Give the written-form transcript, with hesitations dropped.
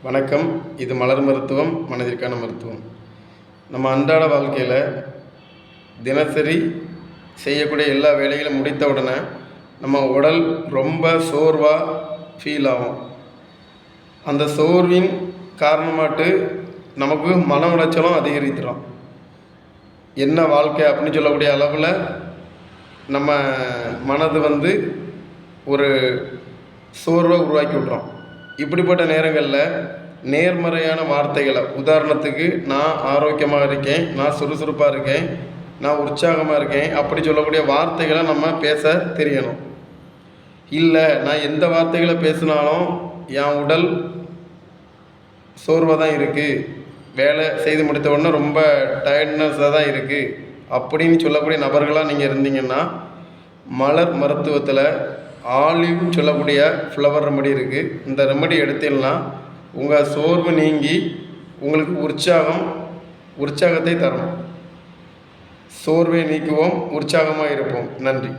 வணக்கம். இது மலர் மருத்துவம், மனதிற்கான மருத்துவம். நம்ம அன்றாட வாழ்க்கையில் தினசரி செய்யக்கூடிய எல்லா வேலைகளும் முடித்த உடனே நம்ம உடல் ரொம்ப சோர்வாக ஃபீல் ஆகும். அந்த சோர்வின் காரணமாட்டு நமக்கு மன உளைச்சலும் அதிகரித்துடும். என்ன வாழ்க்கை அப்படின்னு சொல்லக்கூடிய அளவில் நம்ம மனது ஒரு சோர்வை உருவாக்கி விட்றோம். இப்படிப்பட்ட நேரங்களில் நேர்மறையான வார்த்தைகளை, உதாரணத்துக்கு நான் ஆரோக்கியமாக இருக்கேன், நான் சுறுசுறுப்பாக இருக்கேன், நான் உற்சாகமாக இருக்கேன் அப்படி சொல்லக்கூடிய வார்த்தைகளை நம்ம பேச தெரியணும். இல்லை நான் எந்த வார்த்தைகளை பேசினாலும் என் உடல் சோர்வாக தான் இருக்குது, வேலை செய்து முடித்த உடனே ரொம்ப டயர்ட்னஸாக தான் இருக்குது அப்படின்னு சொல்லக்கூடிய நபர்களாக நீங்கள் இருந்தீங்கன்னா, மலர் மருத்துவத்தில் ஆலிவ்னு சொல்லக்கூடிய ஃப்ளவர் ரெமடி இருக்குது. இந்த ரெமடி எடுத்தீங்கன்னா உங்கள் சோர்வு நீங்கி உங்களுக்கு உற்சாகத்தை தரும். சோர்வை நீக்குவோம், உற்சாகமாக இருப்போம். நன்றி.